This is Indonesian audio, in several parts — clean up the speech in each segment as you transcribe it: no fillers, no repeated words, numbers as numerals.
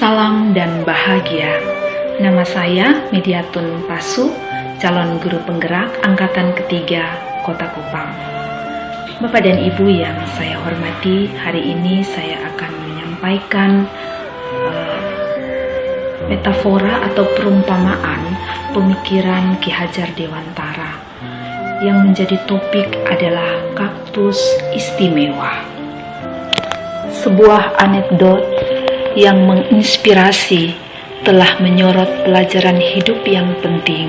Salam dan bahagia. Nama saya Mediatun Pasu, calon guru penggerak angkatan ketiga Kota Kupang. Bapak dan Ibu yang saya hormati, hari ini saya akan menyampaikan metafora atau perumpamaan pemikiran Ki Hajar Dewantara. Yang menjadi topik adalah kaktus istimewa. Sebuah anekdot yang menginspirasi telah menyorot pelajaran hidup yang penting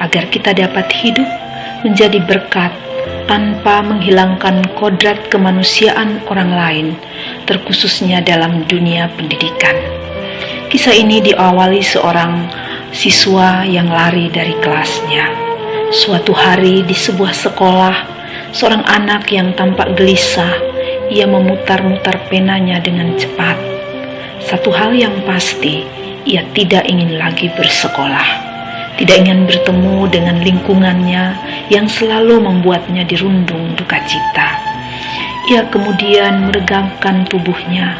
agar kita dapat hidup menjadi berkat tanpa menghilangkan kodrat kemanusiaan orang lain, terkhususnya dalam dunia pendidikan. Kisah ini diawali seorang siswa yang lari dari kelasnya. Suatu hari di sebuah sekolah, seorang anak yang tampak gelisah, ia memutar-mutar penanya dengan cepat. Satu hal yang pasti, ia tidak ingin lagi bersekolah, tidak ingin bertemu dengan lingkungannya yang selalu membuatnya dirundung duka cita. Ia kemudian meregangkan tubuhnya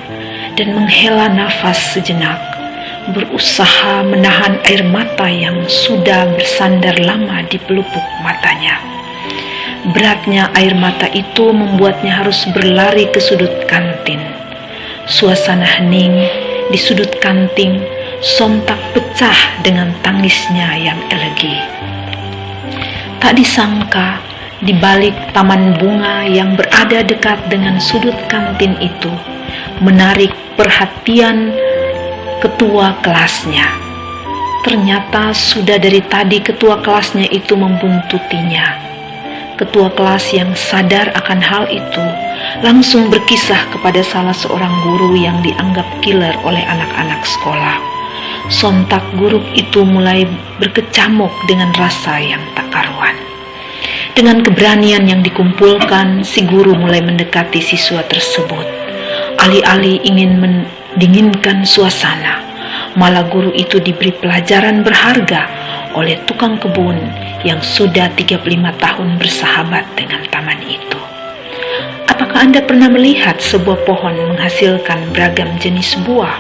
dan menghela nafas sejenak, berusaha menahan air mata yang sudah bersandar lama di pelupuk matanya. Beratnya air mata itu membuatnya harus berlari ke sudut kantin. Suasana hening di sudut kantin sontak pecah dengan tangisnya yang elegi. Tak disangka, di balik taman bunga yang berada dekat dengan sudut kantin itu, menarik perhatian ketua kelasnya. Ternyata sudah dari tadi ketua kelasnya itu membuntutinya. Ketua kelas yang sadar akan hal itu langsung berkisah kepada salah seorang guru yang dianggap killer oleh anak-anak sekolah. Sontak guru itu mulai berkecamuk dengan rasa yang tak karuan. Dengan keberanian yang dikumpulkan, si guru mulai mendekati siswa tersebut. Alih-alih ingin mendinginkan suasana, malah guru itu diberi pelajaran berharga oleh tukang kebun yang sudah 35 tahun bersahabat dengan taman itu. Apakah Anda pernah melihat sebuah pohon menghasilkan beragam jenis buah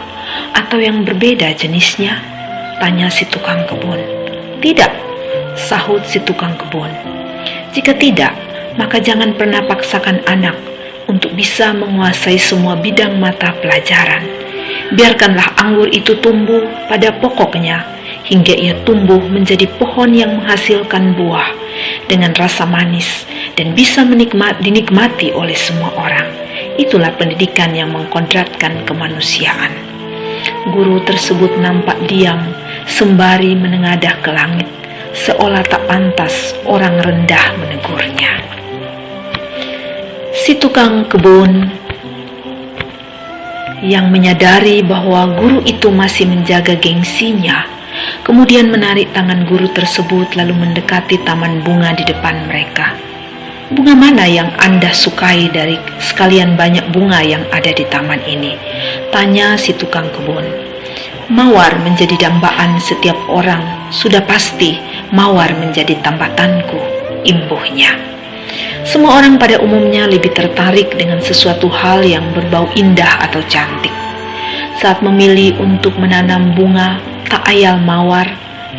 atau yang berbeda jenisnya? Tanya si tukang kebun. Tidak, sahut si tukang kebun. Jika tidak, maka jangan pernah paksakan anak untuk bisa menguasai semua bidang mata pelajaran. Biarkanlah anggur itu tumbuh pada pokoknya hingga ia tumbuh menjadi pohon yang menghasilkan buah dengan rasa manis dan bisa dinikmati oleh semua orang. Itulah pendidikan yang mengkodratkan kemanusiaan. Guru tersebut nampak diam sembari menengadah ke langit, seolah tak pantas orang rendah menegurnya. Si tukang kebun yang menyadari bahwa guru itu masih menjaga gengsinya, kemudian menarik tangan guru tersebut lalu mendekati taman bunga di depan mereka. Bunga mana yang Anda sukai dari sekalian banyak bunga yang ada di taman ini? Tanya si tukang kebun. Mawar menjadi dambaan setiap orang, sudah pasti mawar menjadi tambatanku, imbuhnya. Semua orang pada umumnya lebih tertarik dengan sesuatu hal yang berbau indah atau cantik. Saat memilih untuk menanam bunga, tak ayal mawar,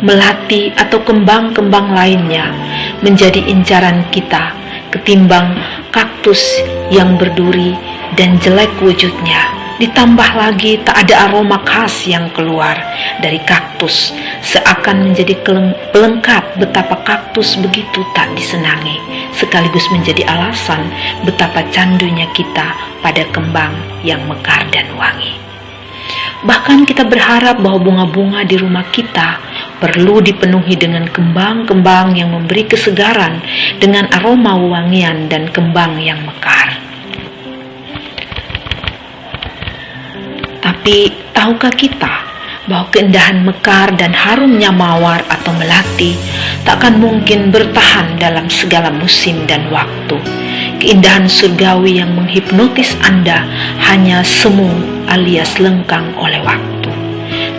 melati atau kembang-kembang lainnya menjadi incaran kita ketimbang kaktus yang berduri dan jelek wujudnya. Ditambah lagi tak ada aroma khas yang keluar dari kaktus, seakan menjadi pelengkap betapa kaktus begitu tak disenangi, sekaligus menjadi alasan betapa candunya kita pada kembang yang mekar dan wangi. Bahkan kita berharap bahwa bunga-bunga di rumah kita perlu dipenuhi dengan kembang-kembang yang memberi kesegaran dengan aroma wangian dan kembang yang mekar. Tapi tahukah kita bahwa keindahan mekar dan harumnya mawar atau melati takkan mungkin bertahan dalam segala musim dan waktu? Keindahan surgawi yang menghipnotis Anda hanya semu alias lengkang oleh waktu.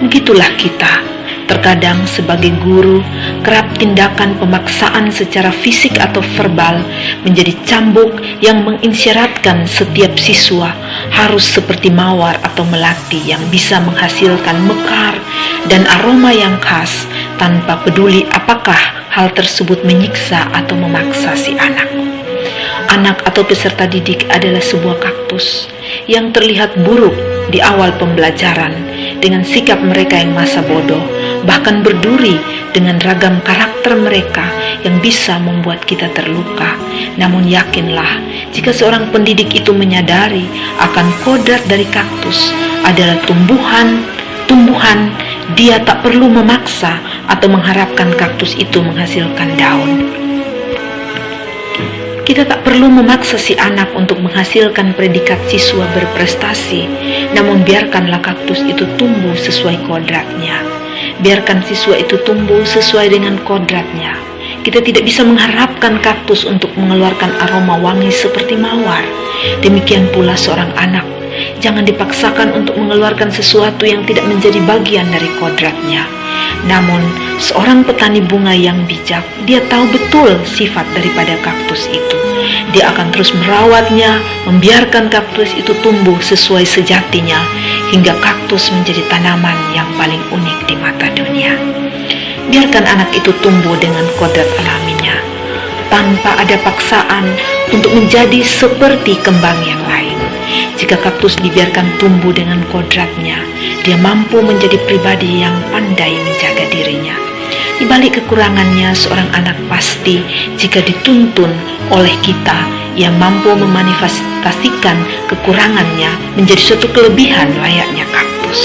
Begitulah kita, Terkadang sebagai guru, kerap tindakan pemaksaan secara fisik atau verbal menjadi cambuk yang mengisyaratkan setiap siswa harus seperti mawar atau melati yang bisa menghasilkan mekar dan aroma yang khas tanpa peduli apakah hal tersebut menyiksa atau memaksa si anak. Anak atau peserta didik adalah sebuah kaktus yang terlihat buruk di awal pembelajaran dengan sikap mereka yang masa bodoh, bahkan berduri dengan ragam karakter mereka yang bisa membuat kita terluka. Namun yakinlah, jika seorang pendidik itu menyadari akan kodrat dari kaktus adalah tumbuhan, dia tak perlu memaksa atau mengharapkan kaktus itu menghasilkan daun. Kita tak perlu memaksa si anak untuk menghasilkan predikat siswa berprestasi, namun biarkanlah kaktus itu tumbuh sesuai kodratnya. Biarkan siswa itu tumbuh sesuai dengan kodratnya. Kita tidak bisa mengharapkan kaktus untuk mengeluarkan aroma wangi seperti mawar. Demikian pula seorang anak. Jangan dipaksakan untuk mengeluarkan sesuatu yang tidak menjadi bagian dari kodratnya. Namun, seorang petani bunga yang bijak, dia tahu betul sifat daripada kaktus itu. Dia akan terus merawatnya, membiarkan kaktus itu tumbuh sesuai sejatinya, hingga kaktus menjadi tanaman yang paling unik di mata dunia. Biarkan anak itu tumbuh dengan kodrat alaminya, tanpa ada paksaan untuk menjadi seperti kembang yang lain. Jika kaktus dibiarkan tumbuh dengan kodratnya, dia mampu menjadi pribadi yang pandai menjaga dirinya. Di balik kekurangannya, seorang anak pasti jika dituntun oleh kita, ia mampu memanifestasikan kekurangannya menjadi suatu kelebihan layaknya kaktus.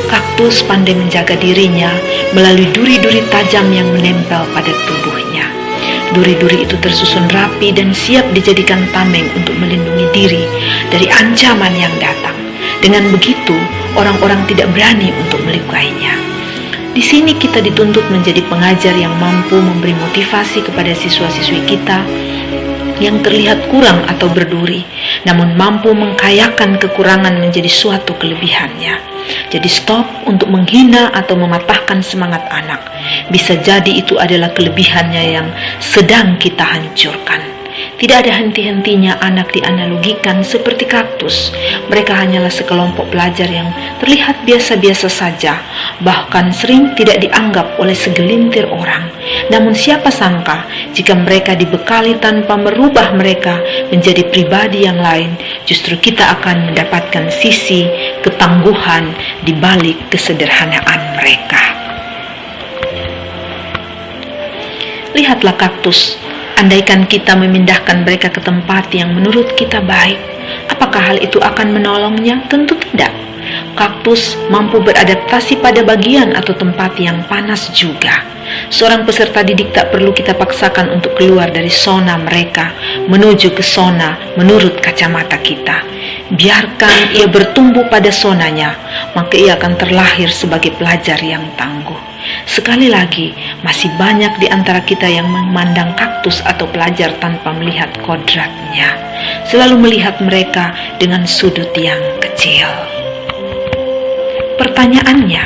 Kaktus pandai menjaga dirinya melalui duri-duri tajam yang menempel pada tubuhnya. Duri-duri itu tersusun rapi dan siap dijadikan tameng untuk melindungi diri dari ancaman yang datang. Dengan begitu, orang-orang tidak berani untuk melukainya. Di sini kita dituntut menjadi pengajar yang mampu memberi motivasi kepada siswa-siswi kita yang terlihat kurang atau berduri, namun mampu mengkayakan kekurangan menjadi suatu kelebihannya. Jadi stop untuk menghina atau mematahkan semangat anak. Bisa jadi itu adalah kelebihannya yang sedang kita hancurkan. Tidak ada henti-hentinya anak dianalogikan seperti kaktus. Mereka hanyalah sekelompok pelajar yang terlihat biasa-biasa saja, bahkan sering tidak dianggap oleh segelintir orang. Namun siapa sangka jika mereka dibekali tanpa merubah mereka menjadi pribadi yang lain, justru kita akan mendapatkan sisi ketangguhan di balik kesederhanaan mereka. Lihatlah kaktus. Andaikan kita memindahkan mereka ke tempat yang menurut kita baik, apakah hal itu akan menolongnya? Tentu tidak. Kaktus mampu beradaptasi pada bagian atau tempat yang panas juga. Seorang peserta didik tak perlu kita paksakan untuk keluar dari zona mereka menuju ke zona menurut kacamata kita. Biarkan ia bertumbuh pada zonanya, maka ia akan terlahir sebagai pelajar yang tangguh. Sekali lagi, masih banyak di antara kita yang memandang kaktus atau pelajar tanpa melihat kodratnya, selalu melihat mereka dengan sudut yang kecil. Pertanyaannya,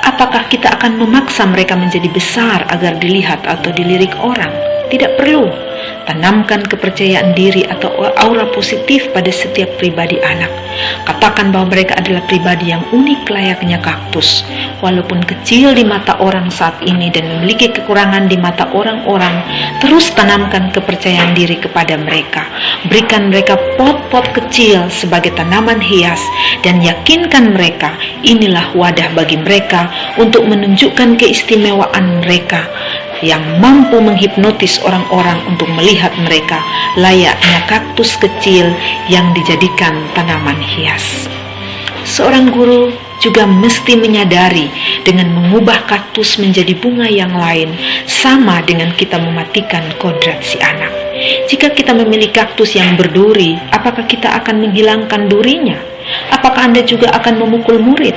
apakah kita akan memaksa mereka menjadi besar agar dilihat atau dilirik orang? Tidak perlu. Tanamkan kepercayaan diri atau aura positif pada setiap pribadi anak. Katakan bahwa mereka adalah pribadi yang unik layaknya kaktus. Walaupun kecil di mata orang saat ini dan memiliki kekurangan di mata orang-orang, terus tanamkan kepercayaan diri kepada mereka. Berikan mereka pot-pot kecil sebagai tanaman hias dan yakinkan mereka inilah wadah bagi mereka untuk menunjukkan keistimewaan mereka, yang mampu menghipnotis orang-orang untuk melihat mereka layaknya kaktus kecil yang dijadikan tanaman hias. Seorang guru juga mesti menyadari dengan mengubah kaktus menjadi bunga yang lain sama dengan kita mematikan kodrat si anak. Jika kita memilih kaktus yang berduri, apakah kita akan menghilangkan durinya? Apakah Anda juga akan memukul murid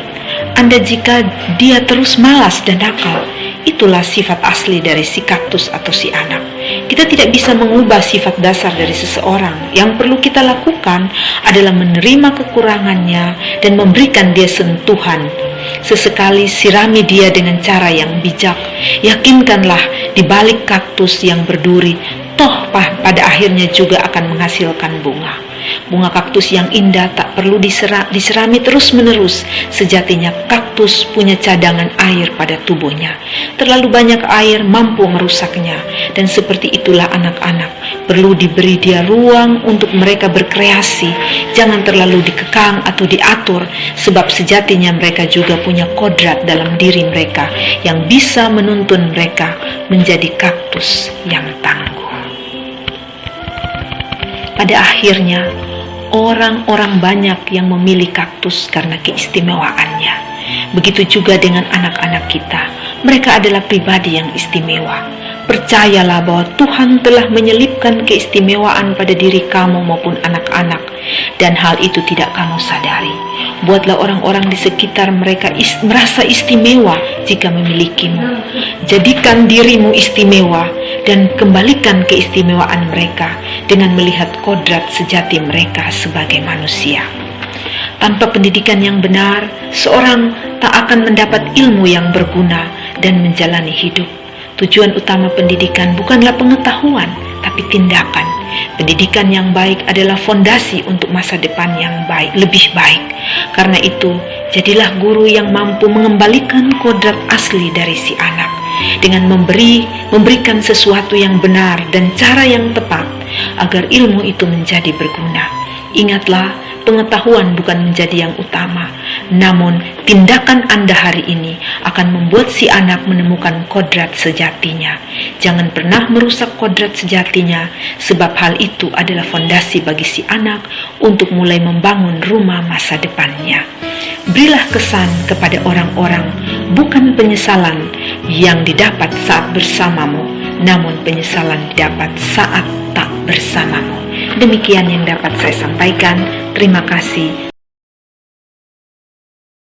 Anda jika dia terus malas dan nakal? Itulah sifat asli dari si kaktus atau si anak. Kita tidak bisa mengubah sifat dasar dari seseorang. Yang perlu kita lakukan adalah menerima kekurangannya dan memberikan dia sentuhan. Sesekali sirami dia dengan cara yang bijak. Yakinkanlah di balik kaktus yang berduri, toh pada akhirnya juga akan menghasilkan bunga. Bunga kaktus yang indah tak perlu diserami terus-menerus. Sejatinya kaktus punya cadangan air pada tubuhnya. Terlalu banyak air mampu merusaknya. Dan seperti itulah anak-anak. Perlu diberi dia ruang untuk mereka berkreasi. Jangan terlalu dikekang atau diatur, sebab sejatinya mereka juga punya kodrat dalam diri mereka yang bisa menuntun mereka menjadi kaktus yang tangguh. Pada akhirnya, orang-orang banyak yang memilih kaktus karena keistimewaannya. Begitu juga dengan anak-anak kita. Mereka adalah pribadi yang istimewa. Percayalah bahwa Tuhan telah menyelipkan keistimewaan pada diri kamu maupun anak-anak, dan hal itu tidak kamu sadari. Buatlah orang-orang di sekitar mereka merasa istimewa jika memilikimu. Jadikan dirimu istimewa dan kembalikan keistimewaan mereka dengan melihat kodrat sejati mereka sebagai manusia. Tanpa pendidikan yang benar, seorang tak akan mendapat ilmu yang berguna dan menjalani hidup. Tujuan utama pendidikan bukanlah pengetahuan, tapi tindakan. Pendidikan yang baik adalah fondasi untuk masa depan yang baik, lebih baik. Karena itu, jadilah guru yang mampu mengembalikan kodrat asli dari si anak dengan memberikan sesuatu yang benar dan cara yang tepat agar ilmu itu menjadi berguna. Ingatlah, pengetahuan bukan menjadi yang utama, namun tindakan Anda hari ini akan membuat si anak menemukan kodrat sejatinya. Jangan pernah merusak kodrat sejatinya, sebab hal itu adalah fondasi bagi si anak untuk mulai membangun rumah masa depannya. Berilah kesan kepada orang-orang, bukan penyesalan yang didapat saat bersamamu, namun penyesalan didapat saat tak bersamamu. Demikian yang dapat saya sampaikan. Terima kasih.